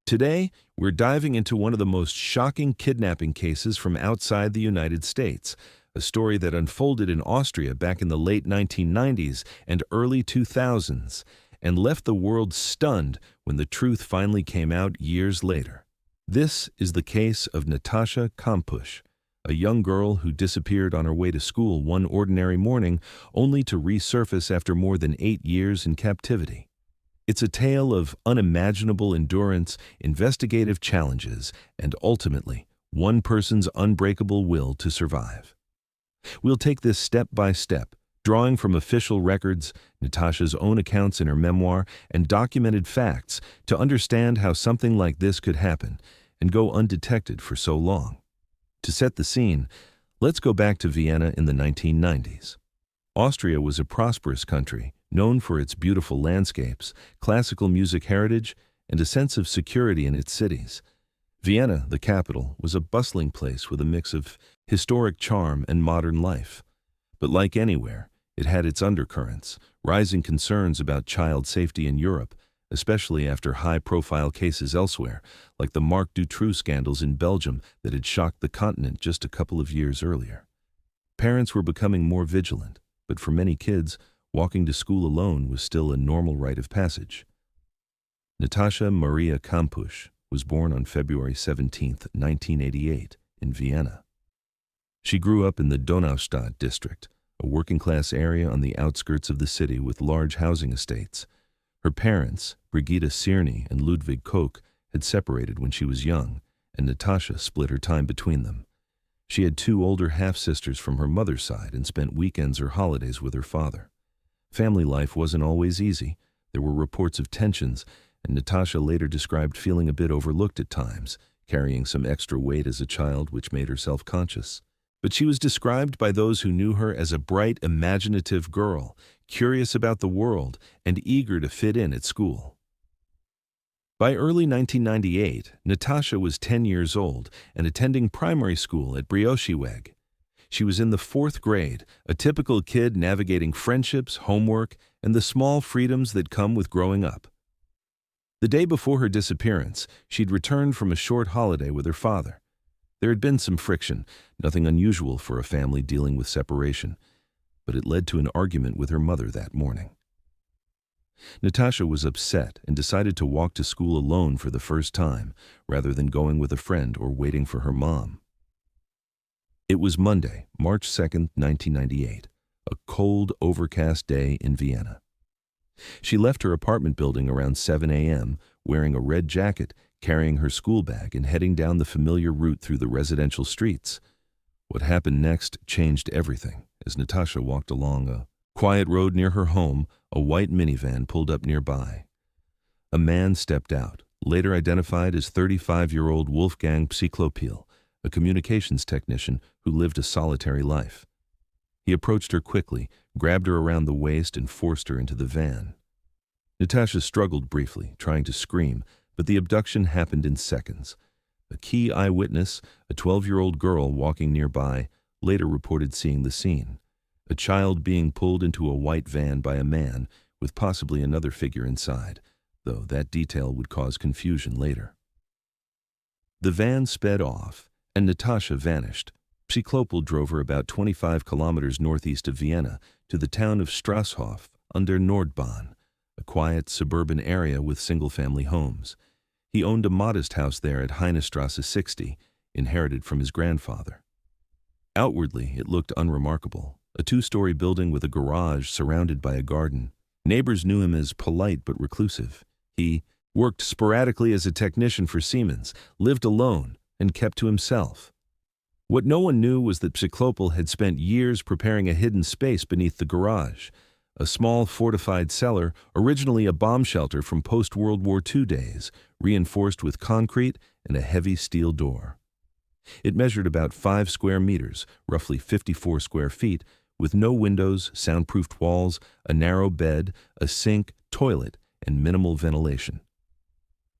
Today, we're diving into one of the most shocking kidnapping cases from outside the United States, a story that unfolded in Austria back in the late 1990s and early 2000s, and left the world stunned when the truth finally came out years later. This is the case of Natascha Kampusch, a young girl who disappeared on her way to school one ordinary morning, only to resurface after more than 8 years in captivity. It's a tale of unimaginable endurance, investigative challenges, and ultimately, one person's unbreakable will to survive. We'll take this step by step, drawing from official records, Natascha's own accounts in her memoir, and documented facts to understand how something like this could happen and go undetected for so long. To set the scene, let's go back to Vienna in the 1990s. Austria was a prosperous country, known for its beautiful landscapes, classical music heritage, and a sense of security in its cities. Vienna, the capital, was a bustling place with a mix of historic charm and modern life. But like anywhere, it had its undercurrents, rising concerns about child safety in Europe, especially after high-profile cases elsewhere, like the Marc Dutroux scandals in Belgium that had shocked the continent just a couple of years earlier. Parents were becoming more vigilant, but for many kids, walking to school alone was still a normal rite of passage. Natascha Maria Kampusch was born on February 17, 1988, in Vienna. She grew up in the Donaustadt district, a working-class area on the outskirts of the city with large housing estates. Her parents, Brigitte Sirny and Ludwig Koch, had separated when she was young, and Natascha split her time between them. She had 2 older half-sisters from her mother's side and spent weekends or holidays with her father. Family life wasn't always easy. There were reports of tensions, and Natascha later described feeling a bit overlooked at times, carrying some extra weight as a child which made her self-conscious. But she was described by those who knew her as a bright, imaginative girl, curious about the world, and eager to fit in at school. By early 1998, Natascha was 10 years old and attending primary school at Braunschweig. She was in the 4th grade, a typical kid navigating friendships, homework, and the small freedoms that come with growing up. The day before her disappearance, she'd returned from a short holiday with her father. There had been some friction, nothing unusual for a family dealing with separation, but it led to an argument with her mother that morning. Natascha was upset and decided to walk to school alone for the first time, rather than going with a friend or waiting for her mom. It was Monday, March 2, 1998, a cold, overcast day in Vienna. She left her apartment building around 7 a.m., wearing a red jacket, carrying her school bag, and heading down the familiar route through the residential streets. What happened next changed everything. As Natascha walked along a quiet road near her home, a white minivan pulled up nearby. A man stepped out, later identified as 35-year-old Wolfgang Psychlopil, a communications technician who lived a solitary life. He approached her quickly, grabbed her around the waist, and forced her into the van. Natascha struggled briefly, trying to scream, but the abduction happened in seconds. A key eyewitness, a 12-year-old girl walking nearby, later reported seeing the scene. A child being pulled into a white van by a man, with possibly another figure inside, though that detail would cause confusion later. The van sped off, and Natascha vanished. Psychlopil drove her about 25 kilometers northeast of Vienna to the town of Strasshof an der Nordbahn, a quiet suburban area with single-family homes. He owned a modest house there at Heinestrasse 60, inherited from his grandfather. Outwardly, it looked unremarkable, a 2-story building with a garage surrounded by a garden. Neighbors knew him as polite but reclusive. He worked sporadically as a technician for Siemens, lived alone, and kept to himself. What no one knew was that Psychlopil had spent years preparing a hidden space beneath the garage, a small fortified cellar, originally a bomb shelter from post-World War II days, reinforced with concrete and a heavy steel door. It measured about 5 square meters, roughly 54 square feet, with no windows, soundproofed walls, a narrow bed, a sink, toilet, and minimal ventilation.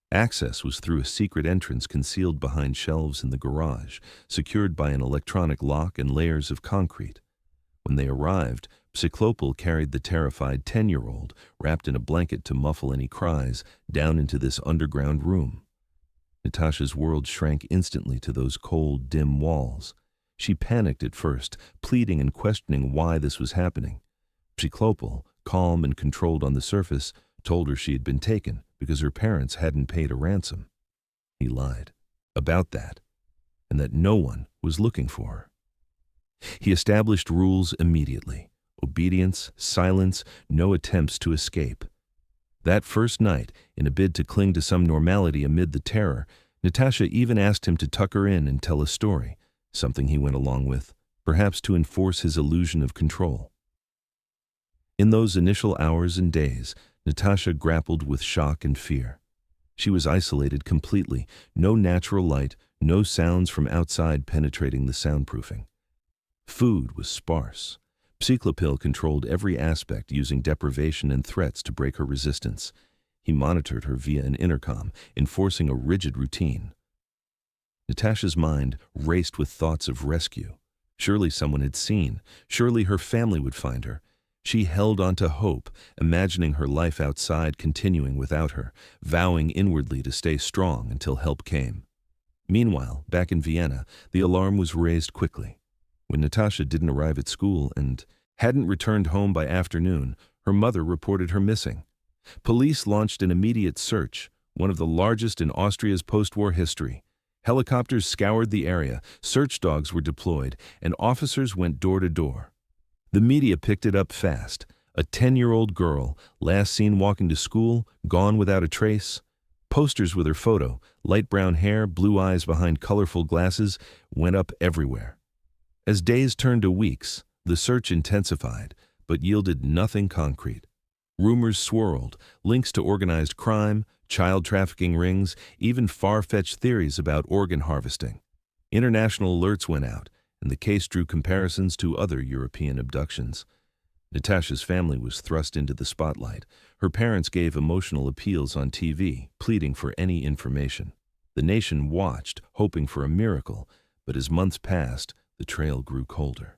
Access was through a secret entrance concealed behind shelves in the garage, secured by an electronic lock and layers of concrete. When they arrived, Psychlopil carried the terrified 10-year-old, wrapped in a blanket to muffle any cries, down into this underground room. Natascha's world shrank instantly to those cold, dim walls. She panicked at first, pleading and questioning why this was happening. Psychlopil, calm and controlled on the surface, told her she had been taken because her parents hadn't paid a ransom. He lied about that, and that no one was looking for her. He established rules immediately: obedience, silence, no attempts to escape. That first night, in a bid to cling to some normality amid the terror, Natascha even asked him to tuck her in and tell a story, something he went along with, perhaps to enforce his illusion of control. In those initial hours and days, Natascha grappled with shock and fear. She was isolated completely, no natural light, no sounds from outside penetrating the soundproofing. Food was sparse. Psychlopil controlled every aspect, using deprivation and threats to break her resistance. He monitored her via an intercom, enforcing a rigid routine. Natascha's mind raced with thoughts of rescue. Surely someone had seen. Surely her family would find her. She held on to hope, imagining her life outside continuing without her, vowing inwardly to stay strong until help came. Meanwhile, back in Vienna, the alarm was raised quickly. When Natascha didn't arrive at school and hadn't returned home by afternoon, her mother reported her missing. Police launched an immediate search, one of the largest in Austria's post-war history. Helicopters scoured the area, search dogs were deployed, and officers went door to door. The media picked it up fast. A 10-year-old girl, last seen walking to school, gone without a trace. Posters with her photo, light brown hair, blue eyes behind colorful glasses, went up everywhere. As days turned to weeks, the search intensified, but yielded nothing concrete. Rumors swirled, links to organized crime, child trafficking rings, even far-fetched theories about organ harvesting. International alerts went out, and the case drew comparisons to other European abductions. Natascha's family was thrust into the spotlight. Her parents gave emotional appeals on TV, pleading for any information. The nation watched, hoping for a miracle, but as months passed, the trail grew colder.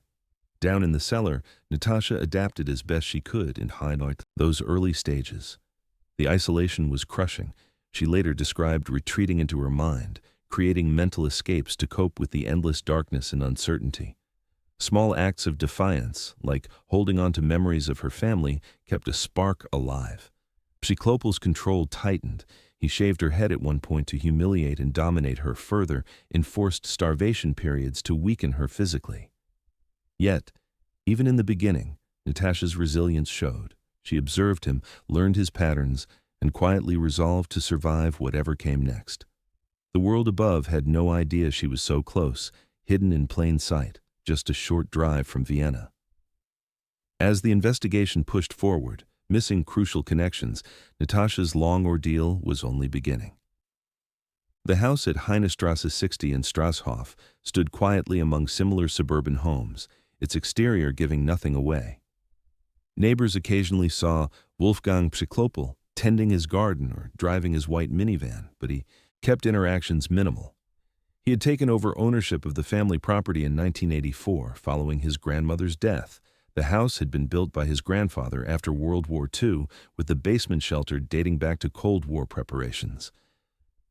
Down in the cellar, Natascha adapted as best she could and highlighted those early stages. The isolation was crushing. She later described retreating into her mind, creating mental escapes to cope with the endless darkness and uncertainty. Small acts of defiance, like holding on to memories of her family, kept a spark alive. Psychlopil's control tightened. He shaved her head at one point to humiliate and dominate her further, enforced starvation periods to weaken her physically. Yet, even in the beginning, Natascha's resilience showed. She observed him, learned his patterns, and quietly resolved to survive whatever came next. The world above had no idea she was so close, hidden in plain sight, just a short drive from Vienna. As the investigation pushed forward, missing crucial connections, Natascha's long ordeal was only beginning. The house at Heinestrasse 60 in Strasshof stood quietly among similar suburban homes, its exterior giving nothing away. Neighbors occasionally saw Wolfgang Psychlopil tending his garden or driving his white minivan, but he kept interactions minimal. He had taken over ownership of the family property in 1984 following his grandmother's death. The house had been built by his grandfather after World War II, with the basement shelter dating back to Cold War preparations.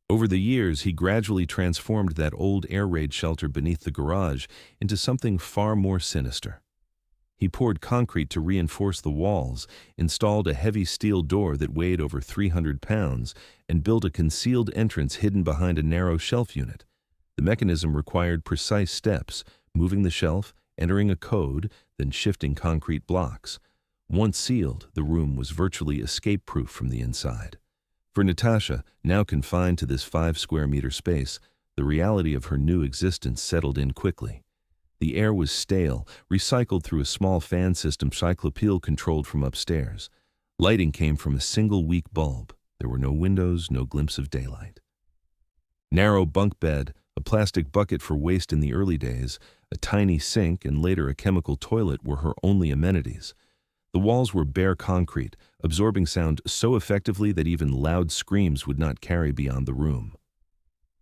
Over the years, he gradually transformed that old air raid shelter beneath the garage into something far more sinister. He poured concrete to reinforce the walls, installed a heavy steel door that weighed over 300 pounds, and built a concealed entrance hidden behind a narrow shelf unit. The mechanism required precise steps, moving the shelf, entering a code, then shifting concrete blocks. Once sealed, the room was virtually escape-proof from the inside. For Natascha, now confined to this 5-square-meter space, the reality of her new existence settled in quickly. The air was stale, recycled through a small fan system Psychlopil controlled from upstairs. Lighting came from a single weak bulb. There were no windows, no glimpse of daylight. Narrow bunk bed, a plastic bucket for waste in the early days, a tiny sink, and later a chemical toilet were her only amenities. The walls were bare concrete, absorbing sound so effectively that even loud screams would not carry beyond the room.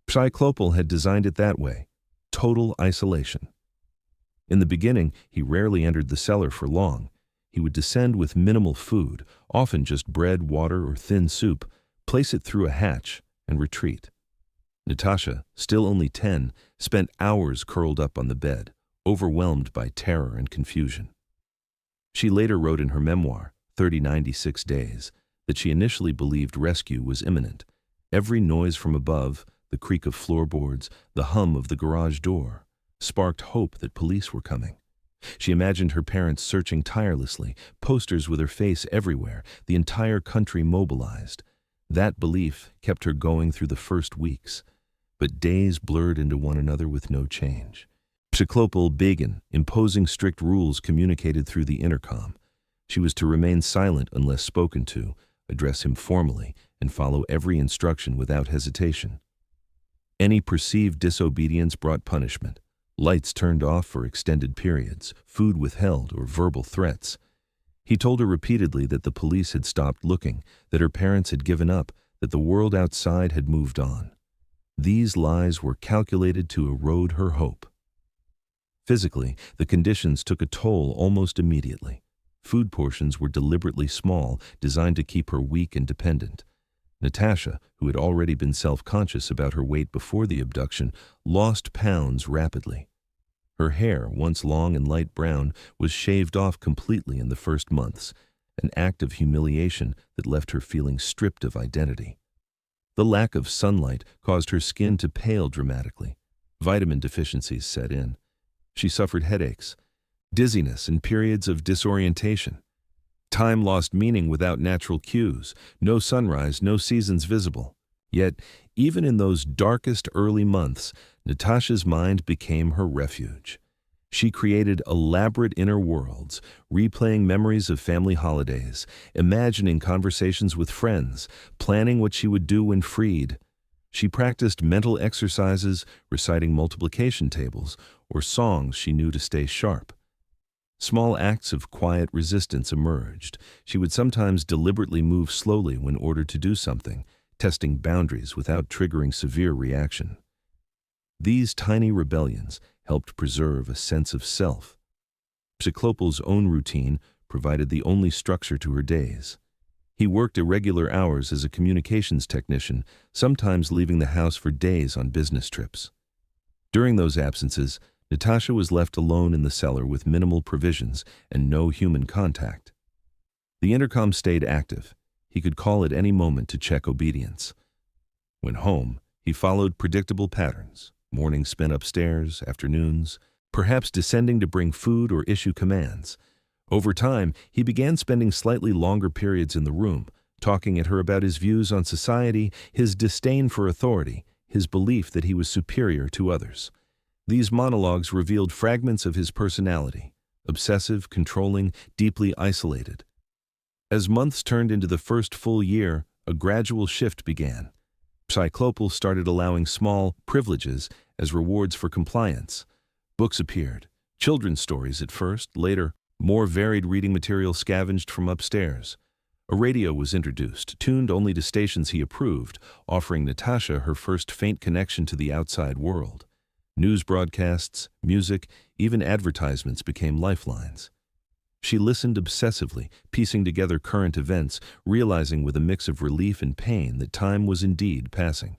Psychlopil had designed it that way: total isolation. In the beginning, he rarely entered the cellar for long. He would descend with minimal food, often just bread, water, or thin soup, place it through a hatch, and retreat. Natascha, still only 10, spent hours curled up on the bed, overwhelmed by terror and confusion. She later wrote in her memoir, 96 Days, that she initially believed rescue was imminent. Every noise from above, the creak of floorboards, the hum of the garage door, sparked hope that police were coming. She imagined her parents searching tirelessly, posters with her face everywhere, the entire country mobilized. That belief kept her going through the first weeks. But days blurred into one another with no change. Cyclopal began, imposing strict rules communicated through the intercom. She was to remain silent unless spoken to, address him formally, and follow every instruction without hesitation. Any perceived disobedience brought punishment. Lights turned off for extended periods, food withheld, or verbal threats. He told her repeatedly that the police had stopped looking, that her parents had given up, that the world outside had moved on. These lies were calculated to erode her hope. Physically, the conditions took a toll almost immediately. Food portions were deliberately small, designed to keep her weak and dependent. Natascha, who had already been self-conscious about her weight before the abduction, lost pounds rapidly. Her hair, once long and light brown, was shaved off completely in the first months, an act of humiliation that left her feeling stripped of identity. The lack of sunlight caused her skin to pale dramatically. Vitamin deficiencies set in. She suffered headaches, dizziness, and periods of disorientation. Time lost meaning without natural cues, no sunrise, no seasons visible. Yet, even in those darkest early months, Natascha's mind became her refuge. She created elaborate inner worlds, replaying memories of family holidays, imagining conversations with friends, planning what she would do when freed. She practiced mental exercises, reciting multiplication tables, or songs she knew to stay sharp. Small acts of quiet resistance emerged. She would sometimes deliberately move slowly when ordered to do something, testing boundaries without triggering severe reaction. These tiny rebellions helped preserve a sense of self. Cyclopal's own routine provided the only structure to her days. He worked irregular hours as a communications technician, sometimes leaving the house for days on business trips. During those absences, Natascha was left alone in the cellar with minimal provisions and no human contact. The intercom stayed active. He could call at any moment to check obedience. When home, he followed predictable patterns. Mornings spent upstairs, afternoons, perhaps descending to bring food or issue commands. Over time, he began spending slightly longer periods in the room, talking at her about his views on society, his disdain for authority, his belief that he was superior to others. These monologues revealed fragments of his personality, obsessive, controlling, deeply isolated. As months turned into the first full year, a gradual shift began. Cyclopal started allowing small privileges as rewards for compliance. Books appeared, children's stories at first, later, more varied reading material scavenged from upstairs. A radio was introduced, tuned only to stations he approved, offering Natascha her first faint connection to the outside world. News broadcasts, music, even advertisements became lifelines. She listened obsessively, piecing together current events, realizing with a mix of relief and pain that time was indeed passing.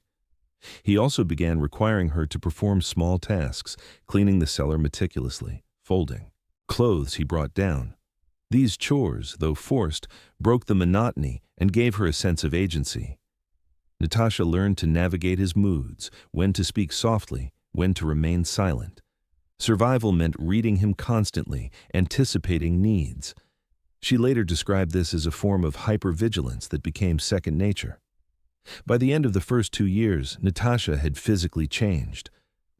He also began requiring her to perform small tasks, cleaning the cellar meticulously, folding clothes he brought down. These chores, though forced, broke the monotony and gave her a sense of agency. Natascha learned to navigate his moods, when to speak softly, when to remain silent. Survival meant reading him constantly, anticipating needs. She later described this as a form of hypervigilance that became second nature. By the end of the first 2 years, Natascha had physically changed.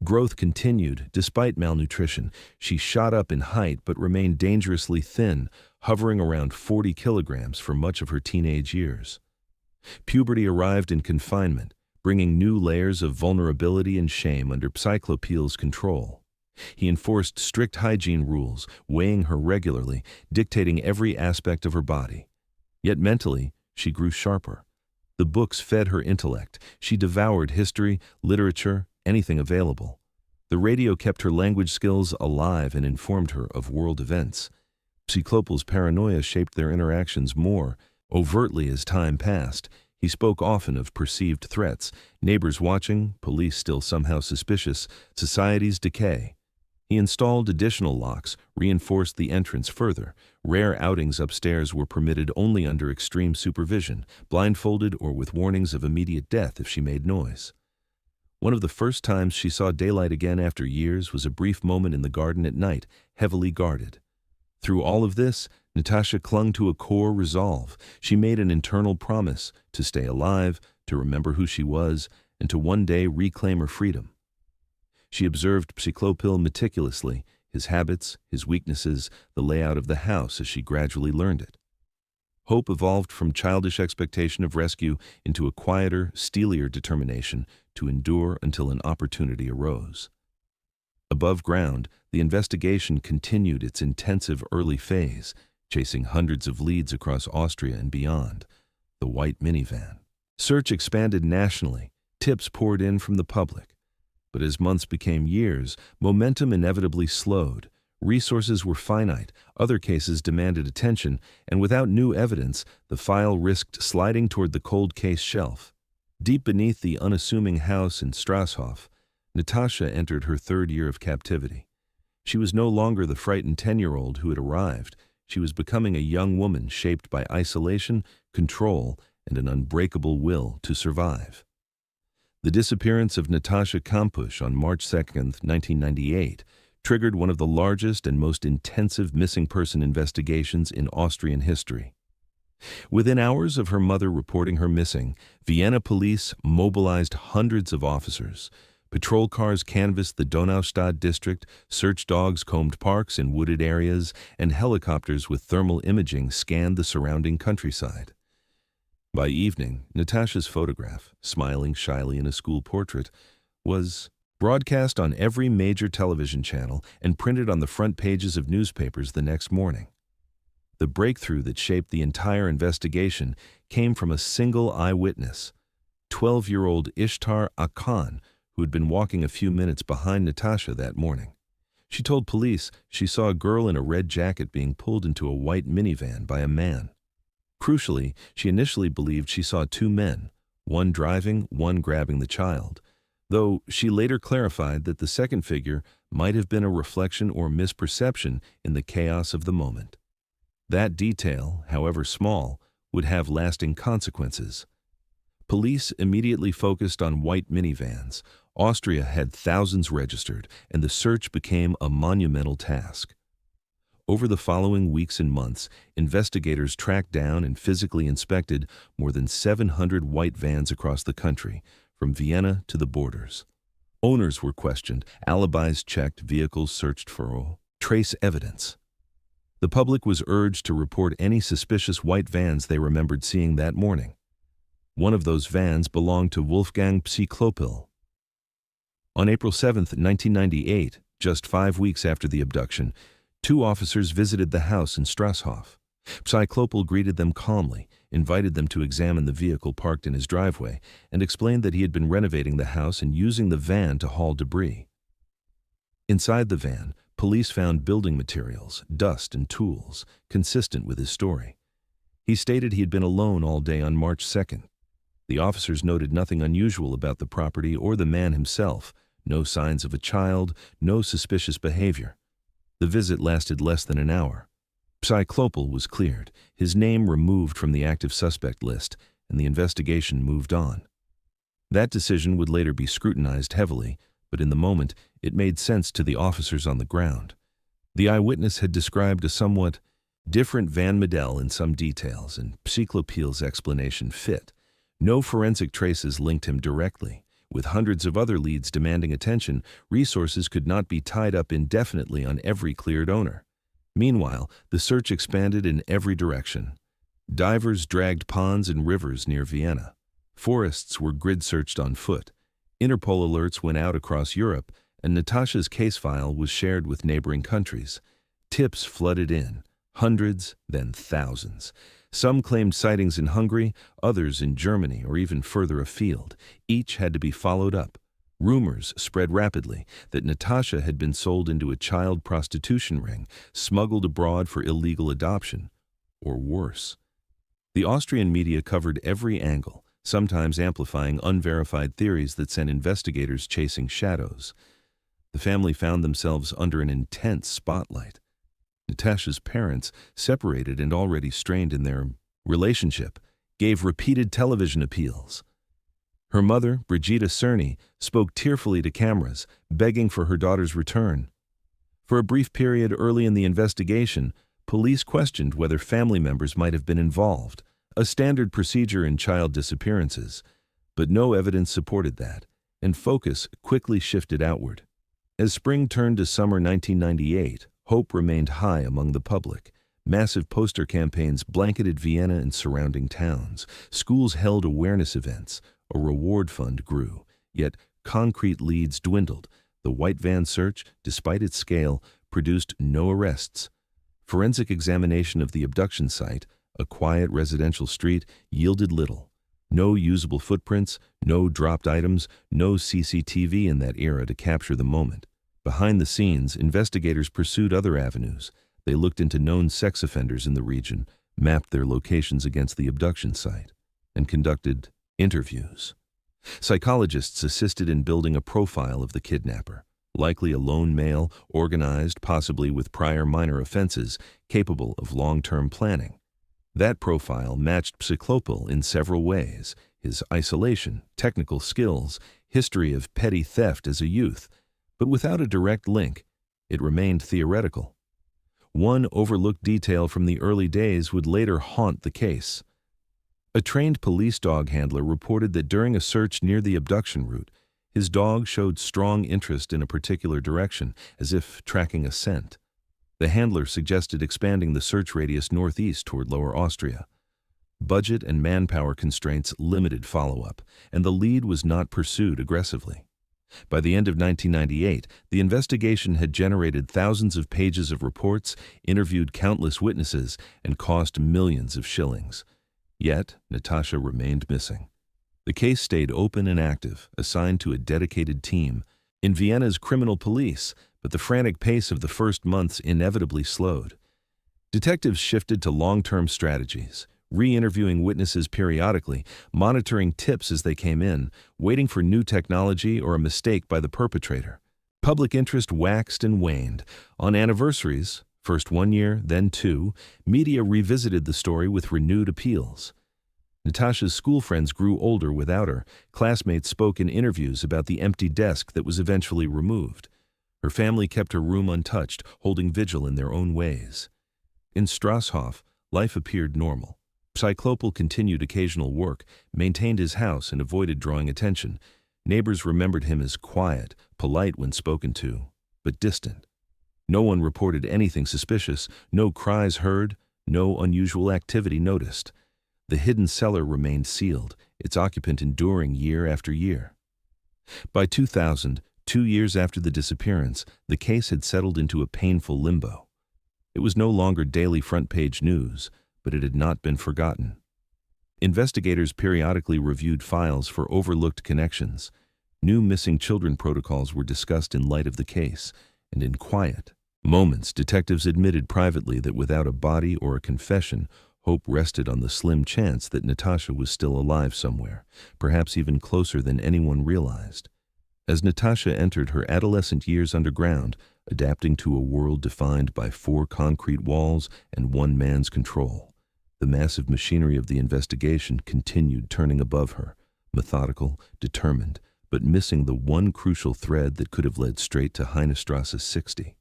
Growth continued, despite malnutrition. She shot up in height but remained dangerously thin, hovering around 40 kilograms for much of her teenage years. Puberty arrived in confinement, bringing new layers of vulnerability and shame under Cyclopal's control. He enforced strict hygiene rules, weighing her regularly, dictating every aspect of her body. Yet mentally, she grew sharper. The books fed her intellect. She devoured history, literature, anything available. The radio kept her language skills alive and informed her of world events. Cyclopal's paranoia shaped their interactions more overtly as time passed. He spoke often of perceived threats, neighbors watching, police still somehow suspicious, society's decay. He installed additional locks, reinforced the entrance further. Rare outings upstairs were permitted only under extreme supervision, blindfolded or with warnings of immediate death if she made noise. One of the first times she saw daylight again after years was a brief moment in the garden at night, heavily guarded. Through all of this, Natascha clung to a core resolve. She made an internal promise to stay alive, to remember who she was, and to one day reclaim her freedom. She observed Psychlopil meticulously, his habits, his weaknesses, the layout of the house as she gradually learned it. Hope evolved from childish expectation of rescue into a quieter, steelier determination to endure until an opportunity arose. Above ground, the investigation continued its intensive early phase, chasing hundreds of leads across Austria and beyond. The white minivan. Search expanded nationally, tips poured in from the public. But as months became years, momentum inevitably slowed. Resources were finite, other cases demanded attention, and without new evidence, the file risked sliding toward the cold case shelf. Deep beneath the unassuming house in Strasshof, Natascha entered her third year of captivity. She was no longer the frightened 10-year-old who had arrived. She was becoming a young woman shaped by isolation, control, and an unbreakable will to survive. The disappearance of Natascha Kampusch on March 2, 1998, triggered one of the largest and most intensive missing person investigations in Austrian history. Within hours of her mother reporting her missing, Vienna police mobilized hundreds of officers. Patrol cars canvassed the Donaustadt district, search dogs combed parks and wooded areas, and helicopters with thermal imaging scanned the surrounding countryside. By evening, Natascha's photograph, smiling shyly in a school portrait, was broadcast on every major television channel and printed on the front pages of newspapers the next morning. The breakthrough that shaped the entire investigation came from a single eyewitness, 12-year-old Ishtar Akan, who had been walking a few minutes behind Natascha that morning. She told police she saw a girl in a red jacket being pulled into a white minivan by a man. Crucially, she initially believed she saw two men, one driving, one grabbing the child, though she later clarified that the second figure might have been a reflection or misperception in the chaos of the moment. That detail, however small, would have lasting consequences. Police immediately focused on white minivans. Austria had thousands registered, and the search became a monumental task. Over the following weeks and months, investigators tracked down and physically inspected more than 700 white vans across the country, from Vienna to the borders. Owners were questioned, alibis checked, vehicles searched for trace evidence. The public was urged to report any suspicious white vans they remembered seeing that morning. One of those vans belonged to Wolfgang Psychlopil. On April 7, 1998, just 5 weeks after the abduction, 2 officers visited the house in Strasshof. Psychlopil greeted them calmly, invited them to examine the vehicle parked in his driveway, and explained that he had been renovating the house and using the van to haul debris. Inside the van, police found building materials, dust, and tools, consistent with his story. He stated he had been alone all day on March 2nd. The officers noted nothing unusual about the property or the man himself, no signs of a child, no suspicious behavior. The visit lasted less than an hour. Psychlopil was cleared, his name removed from the active suspect list, and the investigation moved on. That decision would later be scrutinized heavily, but in the moment, it made sense to the officers on the ground. The eyewitness had described a somewhat different van model in some details, and Psychlopil's explanation fit. No forensic traces linked him directly. With hundreds of other leads demanding attention, resources could not be tied up indefinitely on every cleared owner. Meanwhile, the search expanded in every direction. Divers dragged ponds and rivers near Vienna. Forests were grid-searched on foot. Interpol alerts went out across Europe, and Natascha's case file was shared with neighboring countries. Tips flooded in, hundreds, then thousands. Some claimed sightings in Hungary, others in Germany or even further afield. Each had to be followed up. Rumors spread rapidly that Natascha had been sold into a child prostitution ring, smuggled abroad for illegal adoption, or worse. The Austrian media covered every angle, sometimes amplifying unverified theories that sent investigators chasing shadows. The family found themselves under an intense spotlight. Natascha's parents, separated and already strained in their relationship, gave repeated television appeals. Her mother, Brigitte Cerny, spoke tearfully to cameras, begging for her daughter's return. For a brief period early in the investigation, police questioned whether family members might have been involved, a standard procedure in child disappearances. But no evidence supported that, and focus quickly shifted outward. As spring turned to summer 1998, hope remained high among the public. Massive poster campaigns blanketed Vienna and surrounding towns. Schools held awareness events. A reward fund grew. Yet concrete leads dwindled. The white van search, despite its scale, produced no arrests. Forensic examination of the abduction site, a quiet residential street, yielded little. No usable footprints, no dropped items, no CCTV in that era to capture the moment. Behind the scenes, investigators pursued other avenues. They looked into known sex offenders in the region, mapped their locations against the abduction site, and conducted interviews. Psychologists assisted in building a profile of the kidnapper, likely a lone male, organized, possibly with prior minor offenses, capable of long-term planning. That profile matched Psychlopil in several ways: his isolation, technical skills, history of petty theft as a youth. But without a direct link, it remained theoretical. One overlooked detail from the early days would later haunt the case. A trained police dog handler reported that during a search near the abduction route, his dog showed strong interest in a particular direction, as if tracking a scent. The handler suggested expanding the search radius northeast toward Lower Austria. Budget and manpower constraints limited follow-up, and the lead was not pursued aggressively. By the end of 1998, the investigation had generated thousands of pages of reports, interviewed countless witnesses, and cost millions of shillings. Yet, Natascha remained missing. The case stayed open and active, assigned to a dedicated team in Vienna's criminal police, but the frantic pace of the first months inevitably slowed. Detectives shifted to long-term strategies, re-interviewing witnesses periodically, monitoring tips as they came in, waiting for new technology or a mistake by the perpetrator. Public interest waxed and waned. On anniversaries, first 1 year, then 2, media revisited the story with renewed appeals. Natascha's school friends grew older without her. Classmates spoke in interviews about the empty desk that was eventually removed. Her family kept her room untouched, holding vigil in their own ways. In Strasshof, life appeared normal. Psychlopil continued occasional work, maintained his house, and avoided drawing attention. Neighbors remembered him as quiet, polite when spoken to, but distant. No one reported anything suspicious, no cries heard, no unusual activity noticed. The hidden cellar remained sealed, its occupant enduring year after year. By 2000, 2 years after the disappearance, the case had settled into a painful limbo. It was no longer daily front-page news, but it had not been forgotten. Investigators periodically reviewed files for overlooked connections. New missing children protocols were discussed in light of the case, and in quiet moments, detectives admitted privately that without a body or a confession, hope rested on the slim chance that Natascha was still alive somewhere, perhaps even closer than anyone realized. As Natascha entered her adolescent years underground, adapting to a world defined by 4 concrete walls and one man's control, the massive machinery of the investigation continued turning above her, methodical, determined, but missing the one crucial thread that could have led straight to Heinestrasse 60.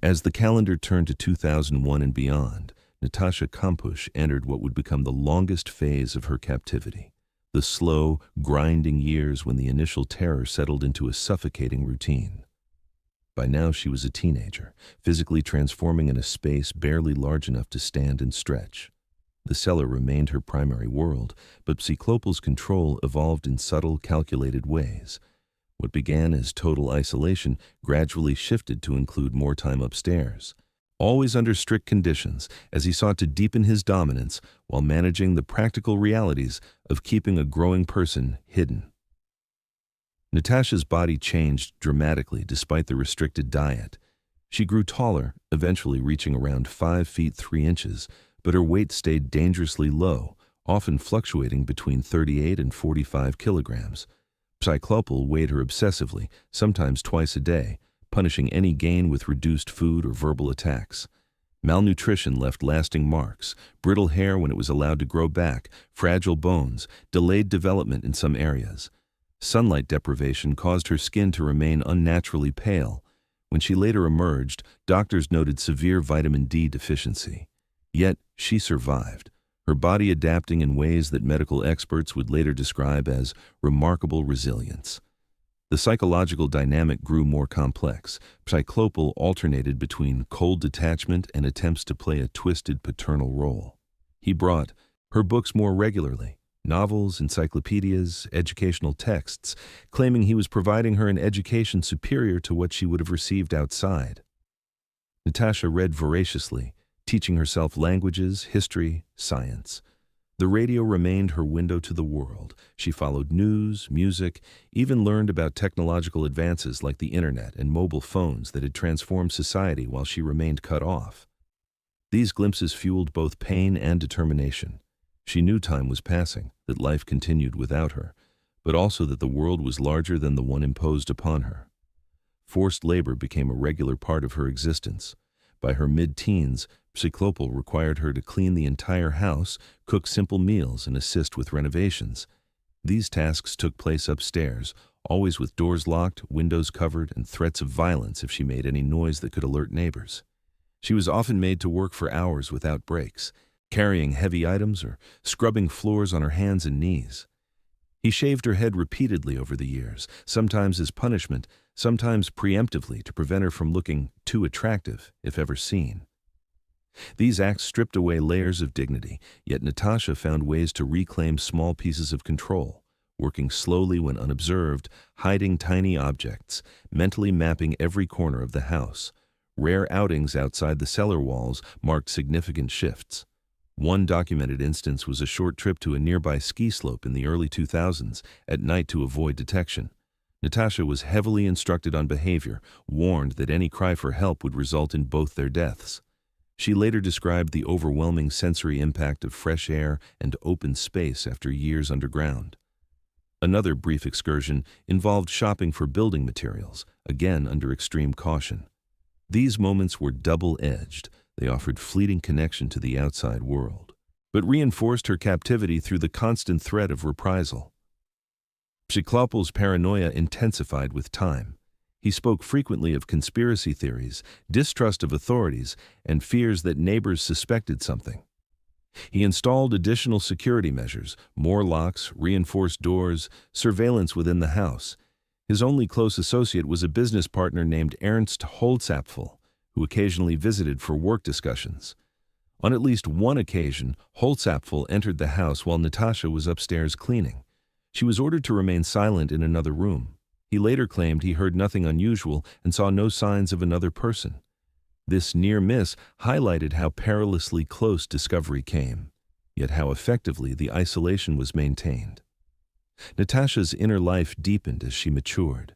As the calendar turned to 2001 and beyond, Natascha Kampusch entered what would become the longest phase of her captivity, the slow, grinding years when the initial terror settled into a suffocating routine. By now she was a teenager, physically transforming in a space barely large enough to stand and stretch. The cellar remained her primary world, but Psychlopil's control evolved in subtle, calculated ways. What began as total isolation gradually shifted to include more time upstairs, always under strict conditions, as he sought to deepen his dominance while managing the practical realities of keeping a growing person hidden. Natascha's body changed dramatically despite the restricted diet. She grew taller, eventually reaching around 5 feet 3 inches, but her weight stayed dangerously low, often fluctuating between 38 and 45 kilograms. Psychlopal weighed her obsessively, sometimes twice a day, punishing any gain with reduced food or verbal attacks. Malnutrition left lasting marks: brittle hair when it was allowed to grow back, fragile bones, delayed development in some areas. Sunlight deprivation caused her skin to remain unnaturally pale. When she later emerged, doctors noted severe vitamin D deficiency. Yet, she survived, her body adapting in ways that medical experts would later describe as remarkable resilience. The psychological dynamic grew more complex. Psychlopal alternated between cold detachment and attempts to play a twisted paternal role. He brought her books more regularly, novels, encyclopedias, educational texts, claiming he was providing her an education superior to what she would have received outside. Natascha read voraciously, teaching herself languages, history, science. The radio remained her window to the world. She followed news, music, even learned about technological advances like the internet and mobile phones that had transformed society while she remained cut off. These glimpses fueled both pain and determination. She knew time was passing, that life continued without her, but also that the world was larger than the one imposed upon her. Forced labor became a regular part of her existence. By her mid-teens, Psychlopal required her to clean the entire house, cook simple meals, and assist with renovations. These tasks took place upstairs, always with doors locked, windows covered, and threats of violence if she made any noise that could alert neighbors. She was often made to work for hours without breaks, carrying heavy items or scrubbing floors on her hands and knees. He shaved her head repeatedly over the years, sometimes as punishment, sometimes preemptively to prevent her from looking too attractive, if ever seen. These acts stripped away layers of dignity, yet Natascha found ways to reclaim small pieces of control, working slowly when unobserved, hiding tiny objects, mentally mapping every corner of the house. Rare outings outside the cellar walls marked significant shifts. One documented instance was a short trip to a nearby ski slope in the early 2000s, at night to avoid detection. Natascha was heavily instructed on behavior, warned that any cry for help would result in both their deaths. She later described the overwhelming sensory impact of fresh air and open space after years underground. Another brief excursion involved shopping for building materials, again under extreme caution. These moments were double-edged. They offered fleeting connection to the outside world, but reinforced her captivity through the constant threat of reprisal. Psychlopal's paranoia intensified with time. He spoke frequently of conspiracy theories, distrust of authorities, and fears that neighbors suspected something. He installed additional security measures, more locks, reinforced doors, surveillance within the house. His only close associate was a business partner named Ernst Holzapfel, who occasionally visited for work discussions. On at least one occasion, Holzapfel entered the house while Natascha was upstairs cleaning. She was ordered to remain silent in another room. He later claimed he heard nothing unusual and saw no signs of another person. This near miss highlighted how perilously close discovery came, yet how effectively the isolation was maintained. Natascha's inner life deepened as she matured.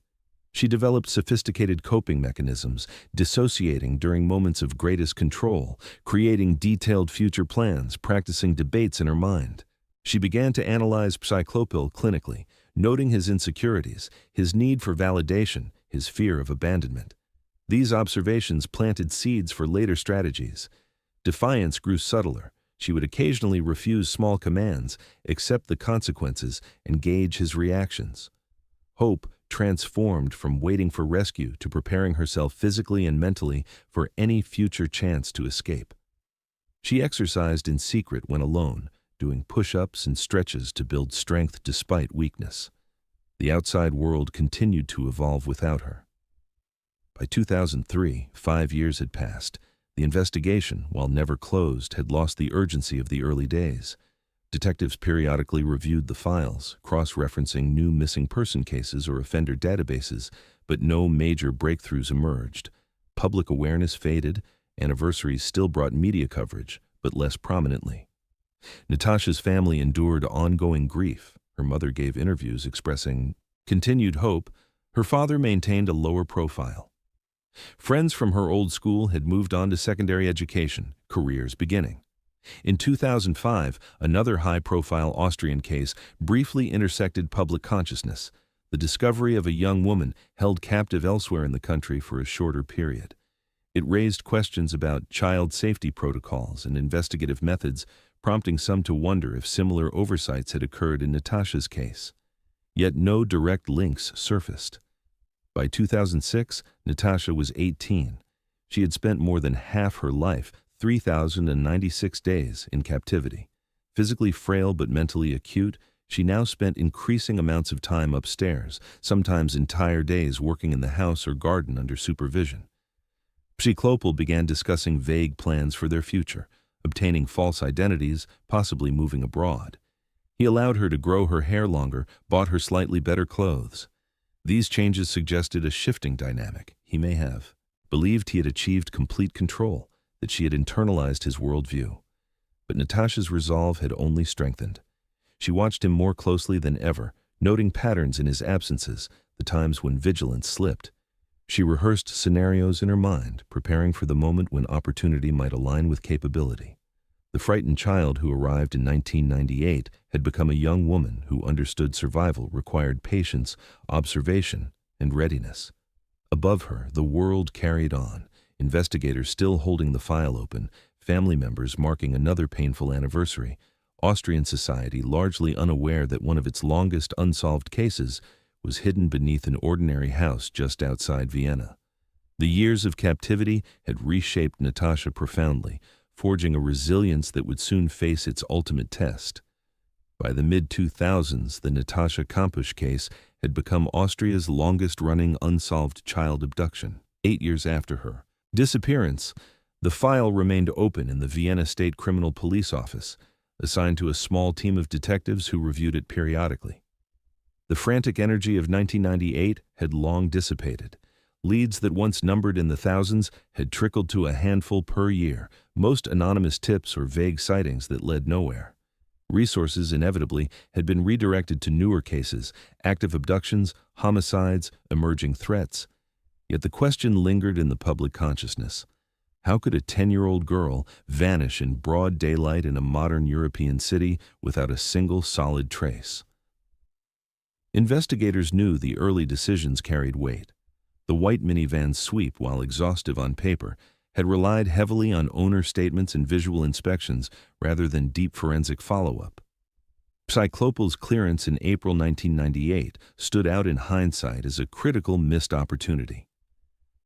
She developed sophisticated coping mechanisms, dissociating during moments of greatest control, creating detailed future plans, practicing debates in her mind. She began to analyze Psychlopal clinically, noting his insecurities, his need for validation, his fear of abandonment. These observations planted seeds for later strategies. Defiance grew subtler. She would occasionally refuse small commands, accept the consequences, and gauge his reactions. Hope transformed from waiting for rescue to preparing herself physically and mentally for any future chance to escape. She exercised in secret when alone, doing push-ups and stretches to build strength despite weakness. The outside world continued to evolve without her. By 2003, 5 years had passed. The investigation, while never closed, had lost the urgency of the early days. Detectives periodically reviewed the files, cross-referencing new missing person cases or offender databases, but no major breakthroughs emerged. Public awareness faded, anniversaries still brought media coverage, but less prominently. Natascha's family endured ongoing grief. Her mother gave interviews expressing continued hope. Her father maintained a lower profile. Friends from her old school had moved on to secondary education, careers beginning. In 2005, another high-profile Austrian case briefly intersected public consciousness, the discovery of a young woman held captive elsewhere in the country for a shorter period. It raised questions about child safety protocols and investigative methods, prompting some to wonder if similar oversights had occurred in Natascha's case. Yet no direct links surfaced. By 2006, Natascha was 18. She had spent more than half her life, 3,096 days, in captivity. Physically frail but mentally acute, she now spent increasing amounts of time upstairs, sometimes entire days working in the house or garden under supervision. Psychlopil began discussing vague plans for their future, obtaining false identities, possibly moving abroad. He allowed her to grow her hair longer, bought her slightly better clothes. These changes suggested a shifting dynamic. He may have believed he had achieved complete control, that she had internalized his worldview. But Natascha's resolve had only strengthened. She watched him more closely than ever, noting patterns in his absences, the times when vigilance slipped. She rehearsed scenarios in her mind, preparing for the moment when opportunity might align with capability. The frightened child who arrived in 1998 had become a young woman who understood survival required patience, observation, and readiness. Above her, the world carried on, investigators still holding the file open, family members marking another painful anniversary, Austrian society largely unaware that one of its longest unsolved cases was hidden beneath an ordinary house just outside Vienna. The years of captivity had reshaped Natascha profoundly, forging a resilience that would soon face its ultimate test. By the mid-2000s, the Natascha Kampusch case had become Austria's longest-running unsolved child abduction. 8 years after her disappearance, the file remained open in the Vienna State Criminal Police Office, assigned to a small team of detectives who reviewed it periodically. The frantic energy of 1998 had long dissipated. Leads that once numbered in the thousands had trickled to a handful per year, most anonymous tips or vague sightings that led nowhere. Resources, inevitably, had been redirected to newer cases, active abductions, homicides, emerging threats. Yet the question lingered in the public consciousness. How could a 10-year-old girl vanish in broad daylight in a modern European city without a single solid trace? Investigators knew the early decisions carried weight. The white minivan's sweep, while exhaustive on paper, had relied heavily on owner statements and visual inspections rather than deep forensic follow-up. Psychlopil's clearance in April 1998 stood out in hindsight as a critical missed opportunity.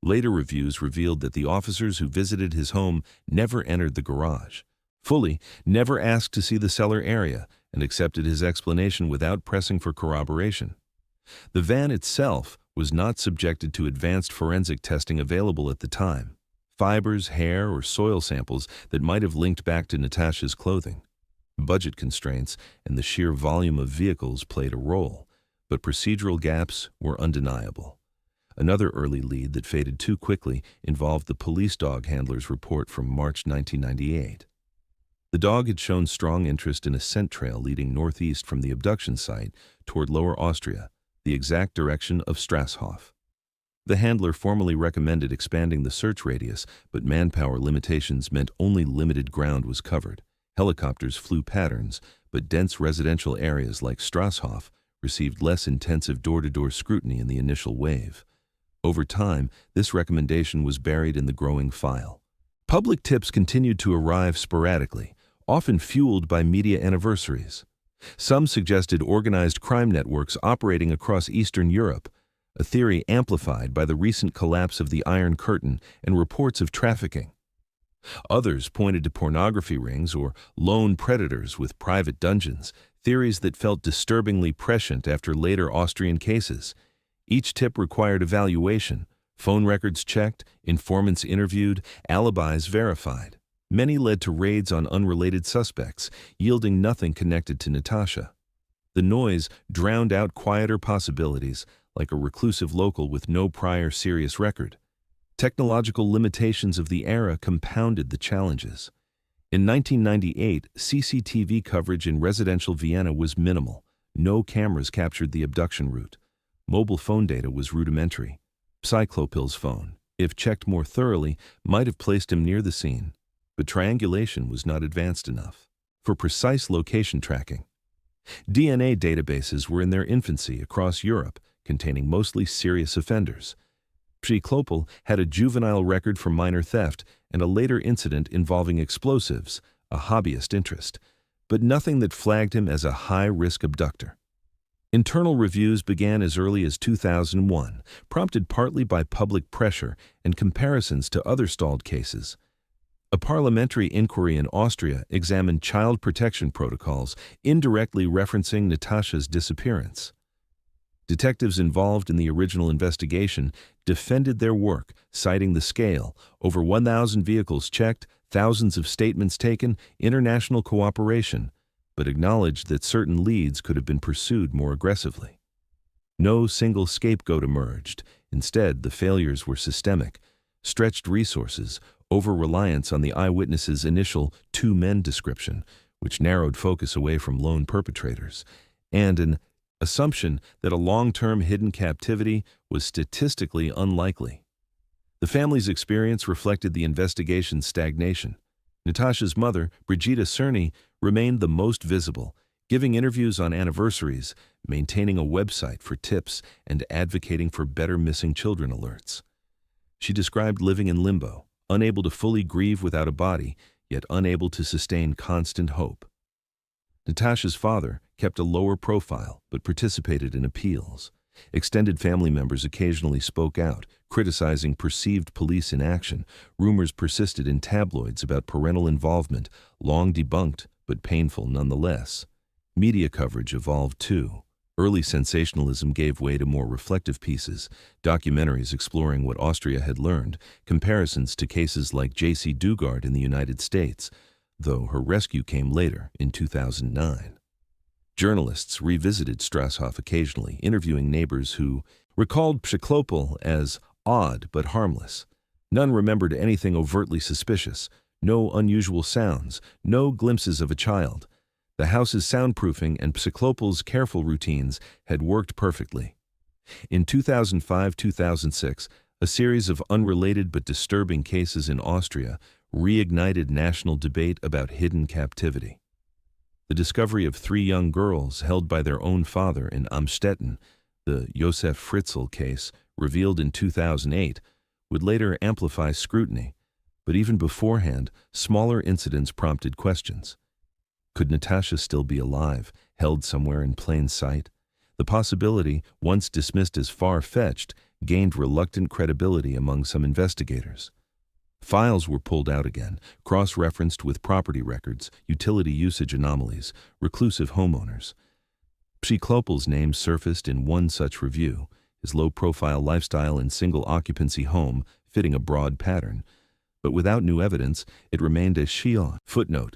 Later reviews revealed that the officers who visited his home never entered the garage, fully, never asked to see the cellar area, and accepted his explanation without pressing for corroboration. The van itself was not subjected to advanced forensic testing available at the time. Fibers, hair, or soil samples that might have linked back to Natascha's clothing. Budget constraints and the sheer volume of vehicles played a role, but procedural gaps were undeniable. Another early lead that faded too quickly involved the police dog handler's report from March 1998. The dog had shown strong interest in a scent trail leading northeast from the abduction site toward Lower Austria, the exact direction of Strasshof. The handler formally recommended expanding the search radius, but manpower limitations meant only limited ground was covered. Helicopters flew patterns, but dense residential areas like Strasshof received less intensive door-to-door scrutiny in the initial wave. Over time, this recommendation was buried in the growing file. Public tips continued to arrive sporadically, often fueled by media anniversaries. Some suggested organized crime networks operating across Eastern Europe, a theory amplified by the recent collapse of the Iron Curtain and reports of trafficking. Others pointed to pornography rings or lone predators with private dungeons, theories that felt disturbingly prescient after later Austrian cases. Each tip required evaluation, phone records checked, informants interviewed, alibis verified. Many led to raids on unrelated suspects, yielding nothing connected to Natascha. The noise drowned out quieter possibilities, like a reclusive local with no prior serious record. Technological limitations of the era compounded the challenges. In 1998, CCTV coverage in residential Vienna was minimal. No cameras captured the abduction route. Mobile phone data was rudimentary. Psychlopil's phone, if checked more thoroughly, might have placed him near the scene. but triangulation was not advanced enough. For precise location tracking, DNA databases were in their infancy across Europe, containing mostly serious offenders. Przyklopil had a juvenile record for minor theft and a later incident involving explosives, a hobbyist interest, but nothing that flagged him as a high-risk abductor. Internal reviews began as early as 2001, prompted partly by public pressure and comparisons to other stalled cases. A parliamentary inquiry in Austria examined child protection protocols, indirectly referencing Natascha's disappearance. Detectives involved in the original investigation defended their work, citing the scale: over 1,000 vehicles checked, thousands of statements taken, international cooperation, but acknowledged that certain leads could have been pursued more aggressively. No single scapegoat emerged. Instead, the failures were systemic: stretched resources, over-reliance on the eyewitness's initial two-men description, which narrowed focus away from lone perpetrators, and an assumption that a long-term hidden captivity was statistically unlikely. The family's experience reflected the investigation's stagnation. Natascha's mother, Brigitte Cerny, remained the most visible, giving interviews on anniversaries, maintaining a website for tips, and advocating for better missing children alerts. She described living in limbo, unable to fully grieve without a body, yet unable to sustain constant hope. Natascha's father kept a lower profile but participated in appeals. Extended family members occasionally spoke out, criticizing perceived police inaction. Rumors persisted in tabloids about parental involvement, long debunked but painful nonetheless. Media coverage evolved too. Early sensationalism gave way to more reflective pieces, documentaries exploring what Austria had learned, comparisons to cases like J.C. Dugard in the United States, though her rescue came later, in 2009. Journalists revisited Strasshoff occasionally, interviewing neighbors who recalled Przyklopil as odd but harmless. None remembered anything overtly suspicious, no unusual sounds, no glimpses of a child. The house's soundproofing and Przyklopil's careful routines had worked perfectly. In 2005-2006, a series of unrelated but disturbing cases in Austria reignited national debate about hidden captivity. The discovery of 3 young girls held by their own father in Amstetten, the Josef Fritzl case, revealed in 2008, would later amplify scrutiny, but even beforehand, smaller incidents prompted questions. Could Natascha still be alive, held somewhere in plain sight? The possibility, once dismissed as far-fetched, gained reluctant credibility among some investigators. Files were pulled out again, cross-referenced with property records, utility usage anomalies, reclusive homeowners. Przyklopil's name surfaced in one such review, his low-profile lifestyle in single-occupancy home fitting a broad pattern. But without new evidence, it remained a Shion. Footnote: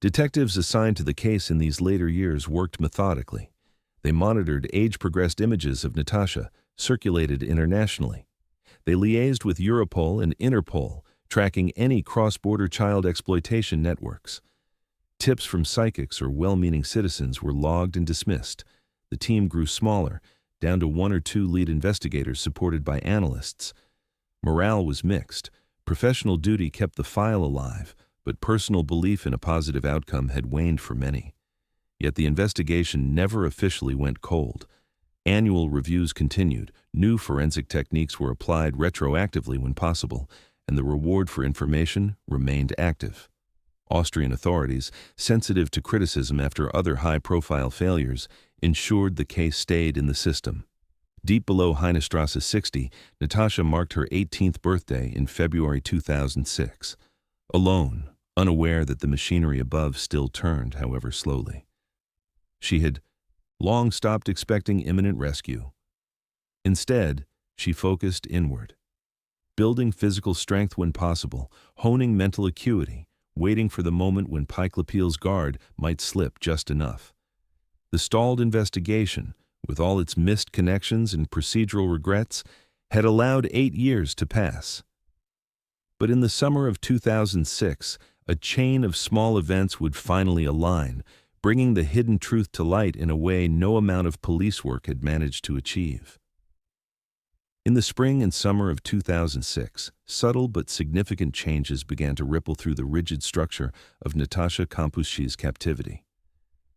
detectives assigned to the case in these later years worked methodically. They monitored age-progressed images of Natascha, circulated internationally. They liaised with Europol and Interpol, tracking any cross-border child exploitation networks. Tips from psychics or well-meaning citizens were logged and dismissed. The team grew smaller, down to 1 or 2 lead investigators supported by analysts. Morale was mixed. Professional duty kept the file alive, but personal belief in a positive outcome had waned for many. Yet the investigation never officially went cold. Annual reviews continued, new forensic techniques were applied retroactively when possible, and the reward for information remained active. Austrian authorities, sensitive to criticism after other high-profile failures, ensured the case stayed in the system. Deep below Heinestrasse 60, Natascha marked her 18th birthday in February 2006. Alone, unaware that the machinery above still turned, however slowly. She had long stopped expecting imminent rescue. Instead, she focused inward, building physical strength when possible, honing mental acuity, waiting for the moment when Przyklopil's guard might slip just enough. The stalled investigation, with all its missed connections and procedural regrets, had allowed 8 years to pass. But in the summer of 2006, a chain of small events would finally align, bringing the hidden truth to light in a way no amount of police work had managed to achieve. In the spring and summer of 2006, subtle but significant changes began to ripple through the rigid structure of Natascha Kampusch's captivity.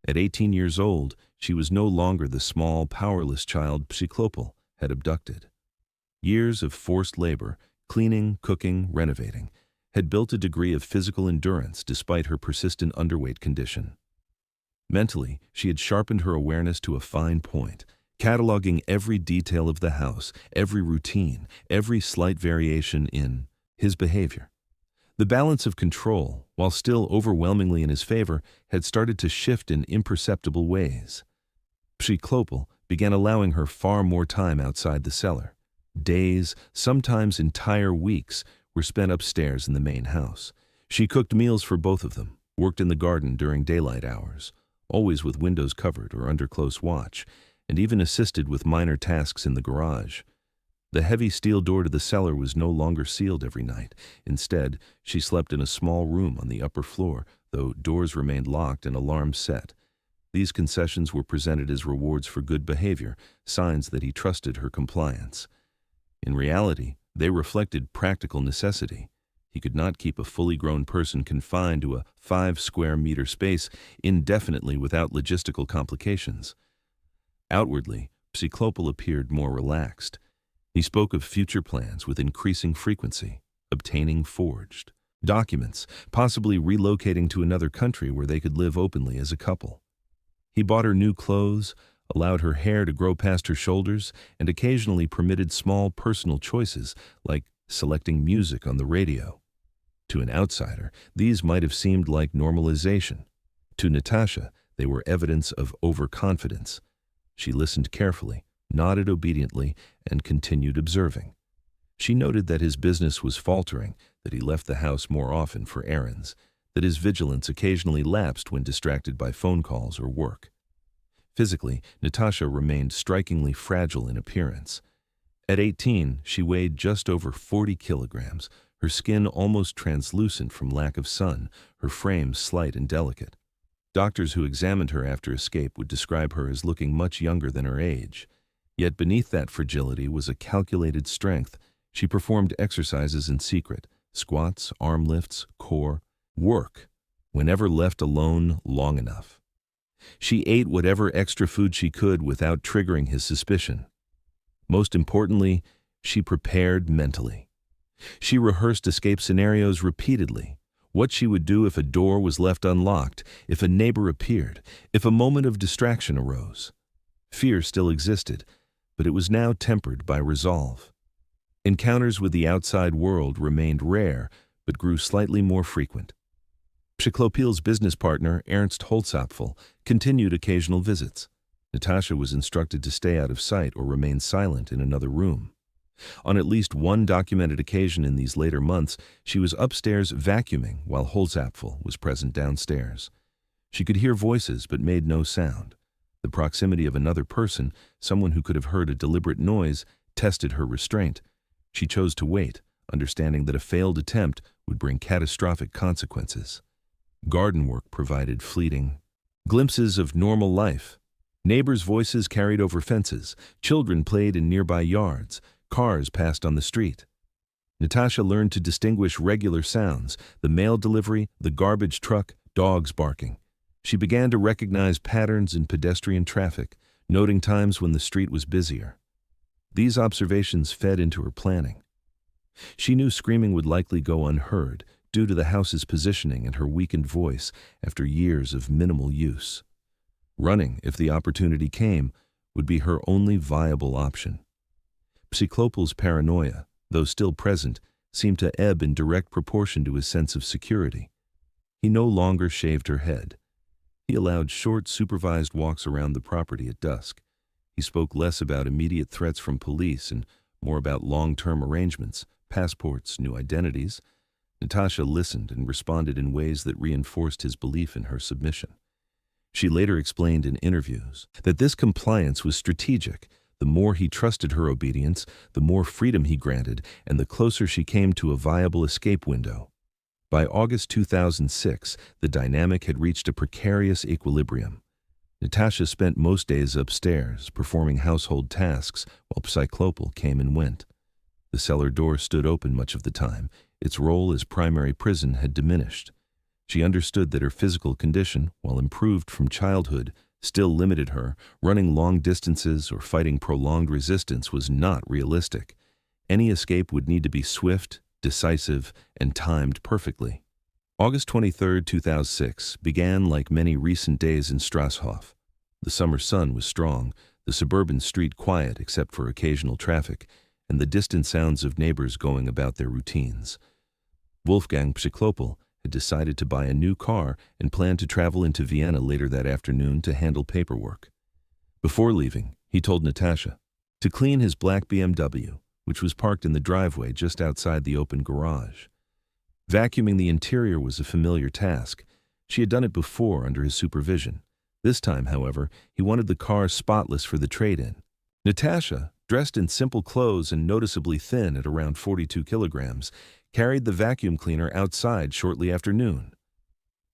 At 18 years old, she was no longer the small, powerless child Psychlopil had abducted. Years of forced labor, cleaning, cooking, renovating, had built a degree of physical endurance despite her persistent underweight condition. Mentally, she had sharpened her awareness to a fine point, cataloging every detail of the house, every routine, every slight variation in his behavior. The balance of control, while still overwhelmingly in his favor, had started to shift in imperceptible ways. Psychlopil began allowing her far more time outside the cellar. Days, sometimes entire weeks, were spent upstairs in the main house. She cooked meals for both of them, worked in the garden during daylight hours, always with windows covered or under close watch, and even assisted with minor tasks in the garage. The heavy steel door to the cellar was no longer sealed every night. Instead, she slept in a small room on the upper floor, though doors remained locked and alarms set. These concessions were presented as rewards for good behavior, signs that he trusted her compliance. In reality, they reflected practical necessity. He could not keep a fully grown person confined to a 5-square-meter space indefinitely without logistical complications. Outwardly, Psychlopil appeared more relaxed. He spoke of future plans with increasing frequency, obtaining forged documents, possibly relocating to another country where they could live openly as a couple. He bought her new clothes, allowed her hair to grow past her shoulders, and occasionally permitted small personal choices like selecting music on the radio. To an outsider, these might have seemed like normalization. To Natascha, they were evidence of overconfidence. She listened carefully, nodded obediently, and continued observing. She noted that his business was faltering, that he left the house more often for errands, that his vigilance occasionally lapsed when distracted by phone calls or work. Physically, Natascha remained strikingly fragile in appearance. At 18, she weighed just over 40 kilograms, her skin almost translucent from lack of sun, her frame slight and delicate. Doctors who examined her after escape would describe her as looking much younger than her age. Yet beneath that fragility was a calculated strength. She performed exercises in secret, squats, arm lifts, core, work, whenever left alone long enough. She ate whatever extra food she could without triggering his suspicion. Most importantly, she prepared mentally. She rehearsed escape scenarios repeatedly. What she would do if a door was left unlocked, if a neighbor appeared, if a moment of distraction arose. Fear still existed, but it was now tempered by resolve. Encounters with the outside world remained rare, but grew slightly more frequent. Psychlopil's business partner, Ernst Holzapfel, continued occasional visits. Natascha was instructed to stay out of sight or remain silent in another room. On at least one documented occasion in these later months, she was upstairs vacuuming while Holzapfel was present downstairs. She could hear voices but made no sound. The proximity of another person, someone who could have heard a deliberate noise, tested her restraint. She chose to wait, understanding that a failed attempt would bring catastrophic consequences. Garden work provided fleeting glimpses of normal life. Neighbors' voices carried over fences, children played in nearby yards, cars passed on the street. Natascha learned to distinguish regular sounds, the mail delivery, the garbage truck, dogs barking. She began to recognize patterns in pedestrian traffic, noting times when the street was busier. These observations fed into her planning. She knew screaming would likely go unheard due to the house's positioning and her weakened voice after years of minimal use. Running, if the opportunity came, would be her only viable option. Psychlopil's paranoia, though still present, seemed to ebb in direct proportion to his sense of security. He no longer shaved her head. He allowed short, supervised walks around the property at dusk. He spoke less about immediate threats from police and more about long-term arrangements, passports, new identities. Natascha listened and responded in ways that reinforced his belief in her submission. She later explained in interviews that this compliance was strategic. The more he trusted her obedience, the more freedom he granted, and the closer she came to a viable escape window. By August 2006, the dynamic had reached a precarious equilibrium. Natascha spent most days upstairs, performing household tasks, while Psychlopal came and went. The cellar door stood open much of the time. Its role as primary prison had diminished. She understood that her physical condition, while improved from childhood, still limited her. Running long distances or fighting prolonged resistance was not realistic. Any escape would need to be swift, decisive, and timed perfectly. August 23, 2006, began like many recent days in Strasshof. The summer sun was strong, the suburban street quiet except for occasional traffic, and the distant sounds of neighbors going about their routines. Wolfgang Psychlopal had decided to buy a new car and planned to travel into Vienna later that afternoon to handle paperwork. Before leaving, he told Natascha to clean his black BMW, which was parked in the driveway just outside the open garage. Vacuuming the interior was a familiar task. She had done it before under his supervision. This time, however, he wanted the car spotless for the trade-in. Natascha, dressed in simple clothes and noticeably thin at around 42 kilograms, carried the vacuum cleaner outside shortly after noon.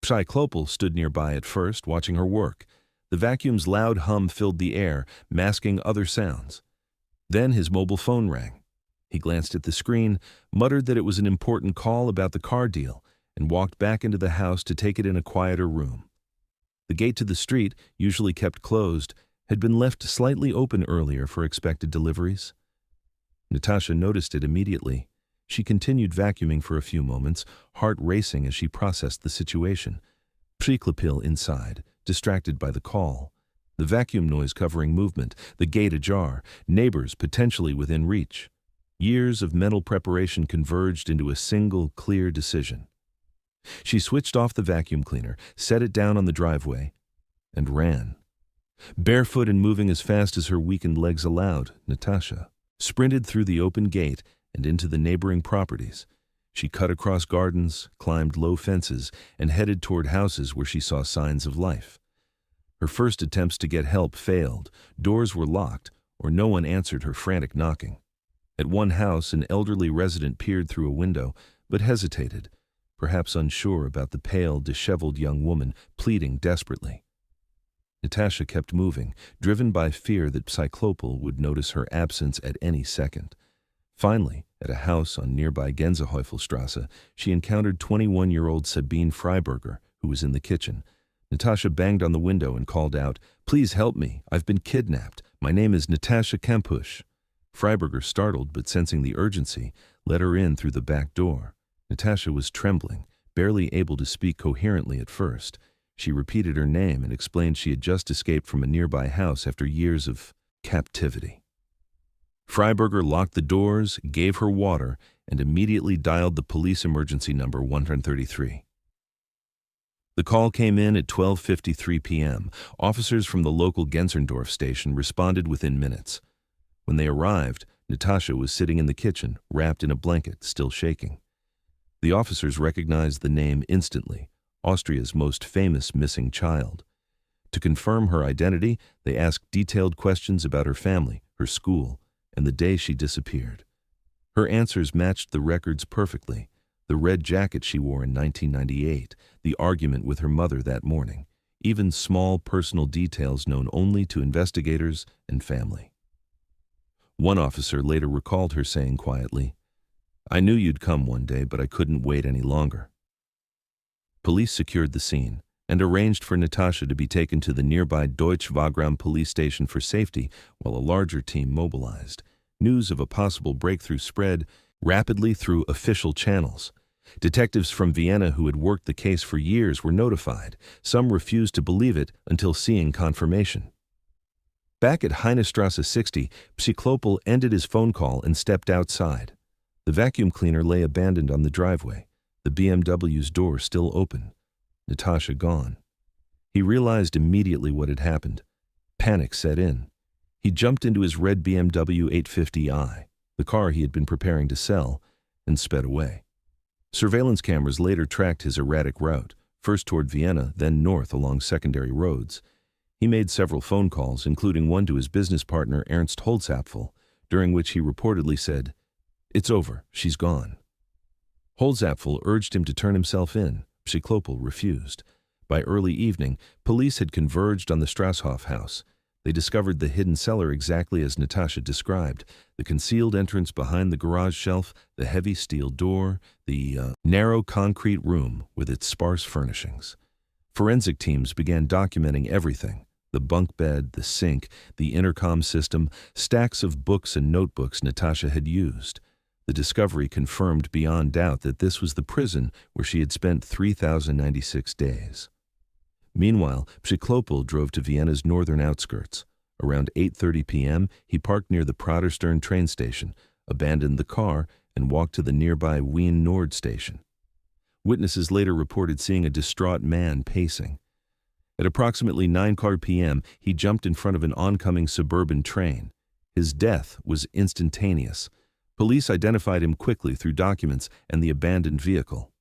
Psychlopal stood nearby at first, watching her work. The vacuum's loud hum filled the air, masking other sounds. Then his mobile phone rang. He glanced at the screen, muttered that it was an important call about the car deal, and walked back into the house to take it in a quieter room. The gate to the street, usually kept closed, had been left slightly open earlier for expected deliveries. Natascha noticed it immediately. She continued vacuuming for a few moments, heart racing as she processed the situation. Psychlopal inside, distracted by the call. The vacuum noise covering movement, the gate ajar, neighbors potentially within reach. Years of mental preparation converged into a single, clear decision. She switched off the vacuum cleaner, set it down on the driveway, and ran. Barefoot and moving as fast as her weakened legs allowed, Natascha sprinted through the open gate and into the neighboring properties. She cut across gardens, climbed low fences, and headed toward houses where she saw signs of life. Her first attempts to get help failed. Doors were locked, or no one answered her frantic knocking. At one house, an elderly resident peered through a window, but hesitated, perhaps unsure about the pale, disheveled young woman pleading desperately. Natascha kept moving, driven by fear that Psychlopal would notice her absence at any second. Finally, at a house on nearby Gänsehäufelstrasse, she encountered 21-year-old Sabine Freiberger, who was in the kitchen. Natascha banged on the window and called out, "Please help me, I've been kidnapped. My name is Natascha Kampusch." Freiberger, startled but sensing the urgency, let her in through the back door. Natascha was trembling, barely able to speak coherently at first. She repeated her name and explained she had just escaped from a nearby house after years of captivity. Freiberger locked the doors, gave her water, and immediately dialed the police emergency number 133. The call came in at 12:53 p.m. Officers from the local Gensendorf station responded within minutes. When they arrived, Natascha was sitting in the kitchen, wrapped in a blanket, still shaking. The officers recognized the name instantly, Austria's most famous missing child. To confirm her identity, they asked detailed questions about her family, her school, and the day she disappeared. Her answers matched the records perfectly: the red jacket she wore in 1998, the argument with her mother that morning, even small personal details known only to investigators and family. One officer later recalled her saying quietly, "I knew you'd come one day, but I couldn't wait any longer." Police secured the scene and arranged for Natascha to be taken to the nearby Deutsch Wagram police station for safety while a larger team mobilized. News of a possible breakthrough spread rapidly through official channels. Detectives from Vienna who had worked the case for years were notified. Some refused to believe it until seeing confirmation. Back at Heinestrasse 60, Psychlopal ended his phone call and stepped outside. The vacuum cleaner lay abandoned on the driveway, the BMW's door still open. Natascha gone. He realized immediately what had happened. Panic set in. He jumped into his red BMW 850i, the car he had been preparing to sell, and sped away. Surveillance cameras later tracked his erratic route, first toward Vienna, then north along secondary roads. He made several phone calls, including one to his business partner Ernst Holzapfel, during which he reportedly said, "It's over, she's gone." Holzapfel urged him to turn himself in. Psychlopal refused. By early evening, police had converged on the Strasshof house. They discovered the hidden cellar exactly as Natascha described: the concealed entrance behind the garage shelf, the heavy steel door, the narrow concrete room with its sparse furnishings. Forensic teams began documenting everything: the bunk bed, the sink, the intercom system, stacks of books and notebooks Natascha had used. The discovery confirmed beyond doubt that this was the prison where she had spent 3,096 days. Meanwhile, Psychlopil drove to Vienna's northern outskirts. Around 8:30 p.m., he parked near the Praterstern train station, abandoned the car, and walked to the nearby Wien Nord station. Witnesses later reported seeing a distraught man pacing. At approximately 9 p.m., he jumped in front of an oncoming suburban train. His death was instantaneous. Police identified him quickly through documents and the abandoned vehicle.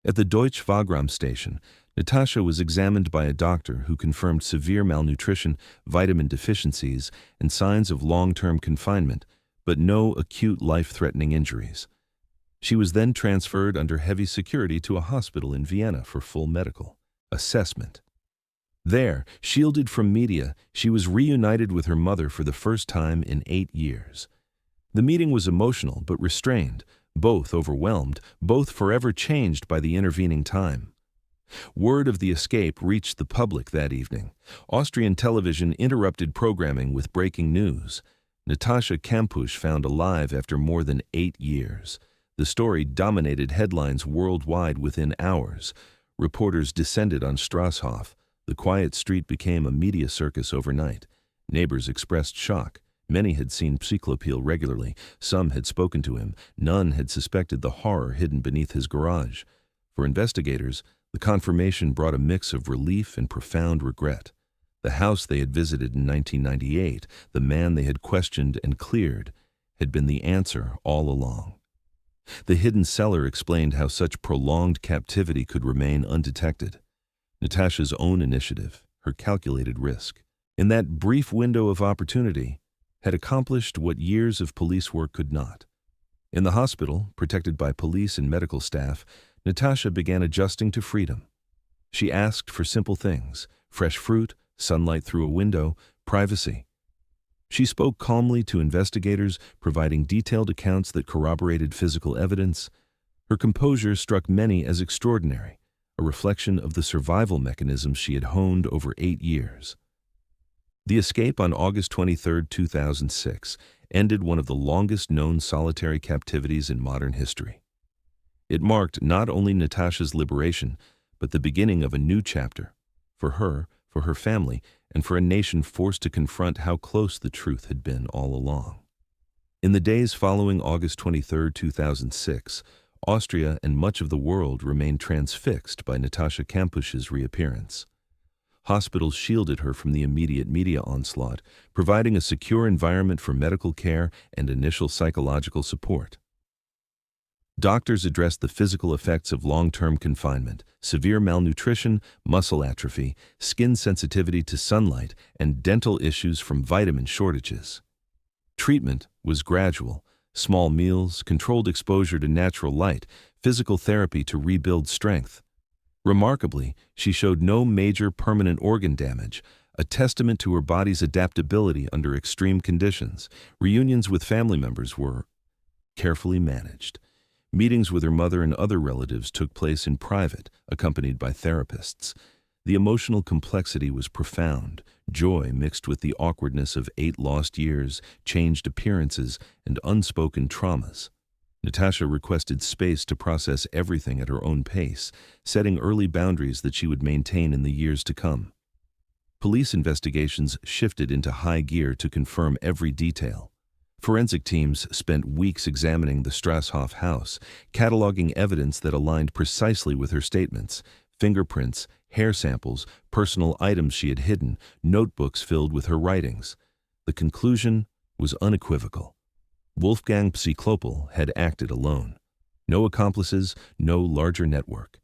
At the Deutsche Wagram station, Natascha was examined by a doctor who confirmed severe malnutrition, vitamin deficiencies, and signs of long-term confinement, but no acute life-threatening injuries. She was then transferred under heavy security to a hospital in Vienna for full medical assessment. There, shielded from media, she was reunited with her mother for the first time in 8 years. The meeting was emotional but restrained, both overwhelmed, both forever changed by the intervening time. Word of the escape reached the public that evening. Austrian television interrupted programming with breaking news: Natascha Kampusch found alive after more than 8 years. The story dominated headlines worldwide within hours. Reporters descended on Strasshof. The quiet street became a media circus overnight. Neighbors expressed shock. Many had seen Psychlopil regularly. Some had spoken to him. None had suspected the horror hidden beneath his garage. For investigators, the confirmation brought a mix of relief and profound regret. The house they had visited in 1998, the man they had questioned and cleared, had been the answer all along. The hidden cellar explained how such prolonged captivity could remain undetected. Natascha's own initiative, her calculated risk, in that brief window of opportunity, had accomplished what years of police work could not. In the hospital, protected by police and medical staff, Natascha began adjusting to freedom. She asked for simple things: fresh fruit, sunlight through a window, privacy. She spoke calmly to investigators, providing detailed accounts that corroborated physical evidence. Her composure struck many as extraordinary, a reflection of the survival mechanisms she had honed over 8 years. The escape on August 23, 2006, ended one of the longest-known solitary captivities in modern history. It marked not only Natascha's liberation, but the beginning of a new chapter, for her family, and for a nation forced to confront how close the truth had been all along. In the days following August 23, 2006, Austria and much of the world remained transfixed by Natascha Kampusch's reappearance. Hospitals shielded her from the immediate media onslaught, providing a secure environment for medical care and initial psychological support. Doctors addressed the physical effects of long-term confinement: severe malnutrition, muscle atrophy, skin sensitivity to sunlight, and dental issues from vitamin shortages. Treatment was gradual: small meals, controlled exposure to natural light, physical therapy to rebuild strength. Remarkably, she showed no major permanent organ damage, a testament to her body's adaptability under extreme conditions. Reunions with family members were carefully managed. Meetings with her mother and other relatives took place in private, accompanied by therapists. The emotional complexity was profound, joy mixed with the awkwardness of 8 lost years, changed appearances, and unspoken traumas. Natascha requested space to process everything at her own pace, setting early boundaries that she would maintain in the years to come. Police investigations shifted into high gear to confirm every detail. Forensic teams spent weeks examining the Strasshof house, cataloging evidence that aligned precisely with her statements: fingerprints, hair samples, personal items she had hidden, notebooks filled with her writings. The conclusion was unequivocal. Wolfgang Psychlopil had acted alone. No accomplices, no larger network.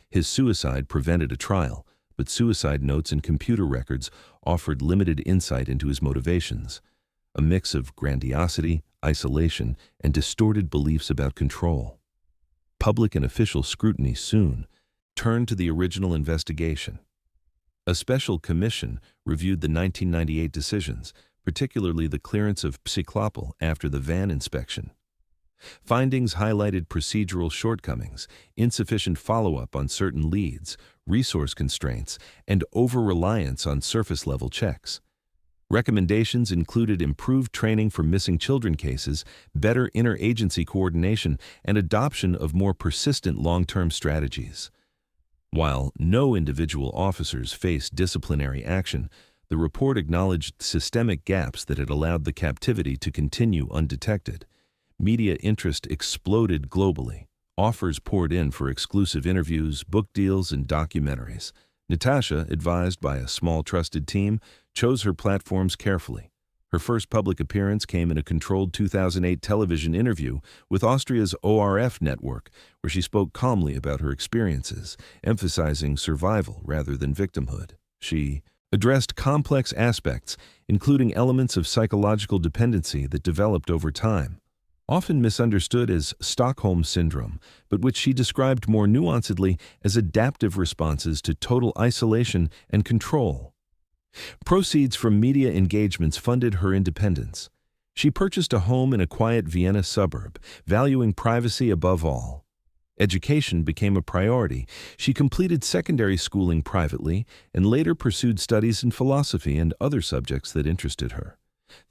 His suicide prevented a trial, but suicide notes and computer records offered limited insight into his motivations. A mix of grandiosity, isolation, and distorted beliefs about control. Public and official scrutiny soon turned to the original investigation. A special commission reviewed the 1998 decisions, particularly the clearance of Psychlopel after the van inspection. Findings highlighted procedural shortcomings, insufficient follow-up on certain leads, resource constraints, and over-reliance on surface-level checks. Recommendations included improved training for missing children cases, better interagency coordination, and adoption of more persistent long-term strategies. While no individual officers faced disciplinary action, the report acknowledged systemic gaps that had allowed the Captivity to continue undetected. Media interest exploded globally. Offers poured in for exclusive interviews, book deals, and documentaries. Natascha, advised by a small trusted team, chose her platforms carefully. Her first public appearance came in a controlled 2008 television interview with Austria's ORF network, where she spoke calmly about her experiences, emphasizing survival rather than victimhood. She addressed complex aspects, including elements of psychological dependency that developed over time, often misunderstood as Stockholm Syndrome, but which she described more nuancedly as adaptive responses to total isolation and control. Proceeds from media engagements funded her independence. She purchased a home in a quiet Vienna suburb, valuing privacy above all. Education became a priority. She completed secondary schooling privately and later pursued studies in philosophy and other subjects that interested her.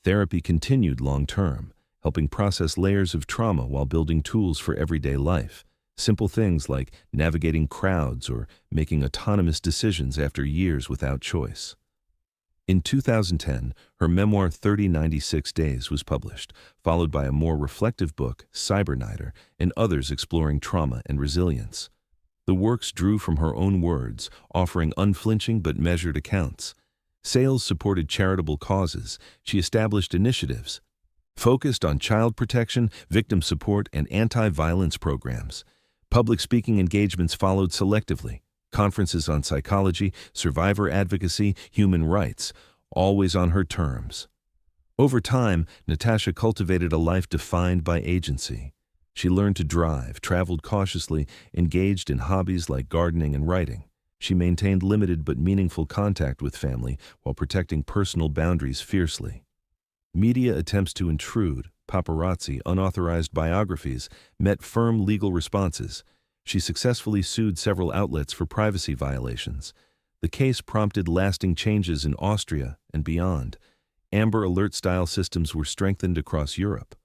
Therapy continued long-term, helping process layers of trauma while building tools for everyday life. Simple things like navigating crowds or making autonomous decisions after years without choice. In 2010, her memoir 96 Days was published, followed by a more reflective book, Cybernighter, and others exploring trauma and resilience. The works drew from her own words, offering unflinching but measured accounts. Sales supported charitable causes. She established initiatives focused on child protection, victim support, and anti-violence programs. Public speaking engagements followed selectively. Conferences on psychology, survivor advocacy, human rights, always on her terms. Over time, Natascha cultivated a life defined by agency. She learned to drive, traveled cautiously, engaged in hobbies like gardening and writing. She maintained limited but meaningful contact with family while protecting personal boundaries fiercely. Media attempts to intrude, paparazzi, unauthorized biographies, met firm legal responses. She successfully sued several outlets for privacy violations. The case prompted lasting changes in Austria and beyond. Amber Alert-style systems were strengthened across Europe.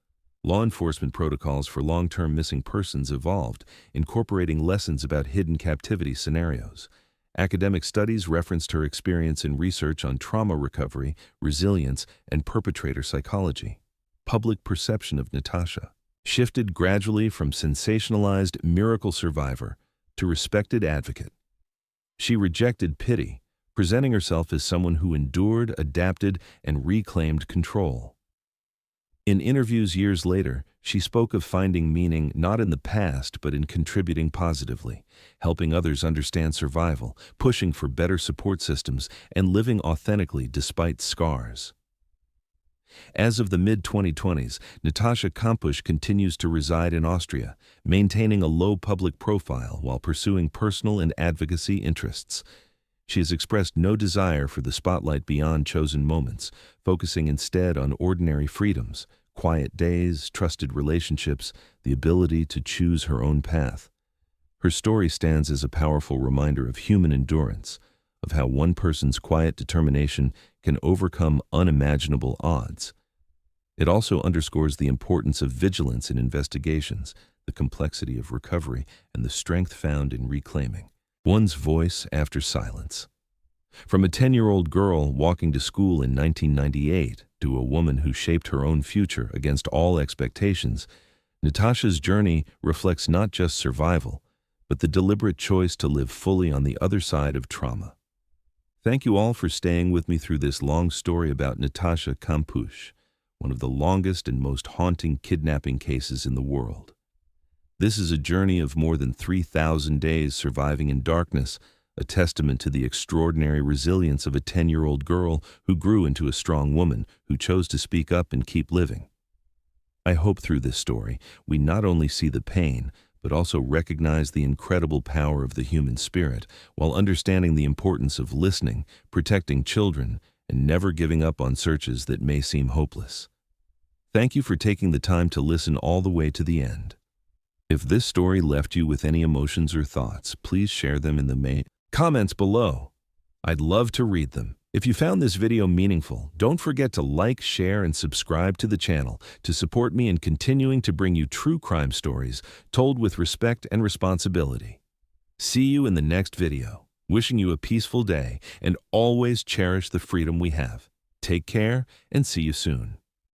Law enforcement protocols for long-term missing persons evolved, incorporating lessons about hidden captivity scenarios. Academic studies referenced her experience in research on trauma recovery, resilience, and perpetrator psychology. Public perception of Natascha shifted gradually from sensationalized miracle survivor to respected advocate. She rejected pity, presenting herself as someone who endured, adapted, and reclaimed control. In interviews years later, she spoke of finding meaning not in the past but in contributing positively, helping others understand survival, pushing for better support systems, and living authentically despite scars. As of the mid-2020s, Natascha Kampusch continues to reside in Austria, maintaining a low public profile while pursuing personal and advocacy interests. She has expressed no desire for the spotlight beyond chosen moments, focusing instead on ordinary freedoms, quiet days, trusted relationships, the ability to choose her own path. Her story stands as a powerful reminder of human endurance, of how one person's quiet determination can overcome unimaginable odds. It also underscores the importance of vigilance in investigations, the complexity of recovery, and the strength found in reclaiming one's voice after silence. From a 10-year-old girl walking to school in 1998 to a woman who shaped her own future against all expectations, Natascha's journey reflects not just survival, but the deliberate choice to live fully on the other side of trauma. Thank you all for staying with me through this long story about Natascha Kampusch, one of the longest and most haunting kidnapping cases in the world. This is a journey of more than 3,000 days surviving in darkness, a testament to the extraordinary resilience of a 10-year-old girl who grew into a strong woman who chose to speak up and keep living. I hope through this story we not only see the pain, but also recognize the incredible power of the human spirit while understanding the importance of listening, protecting children, and never giving up on searches that may seem hopeless. Thank you for taking the time to listen all the way to the end. If this story left you with any emotions or thoughts, please share them in the comments below. I'd love to read them. If you found this video meaningful, don't forget to like, share, and subscribe to the channel to support me in continuing to bring you true crime stories told with respect and responsibility. See you in the next video. Wishing you a peaceful day and always cherish the freedom we have. Take care and see you soon.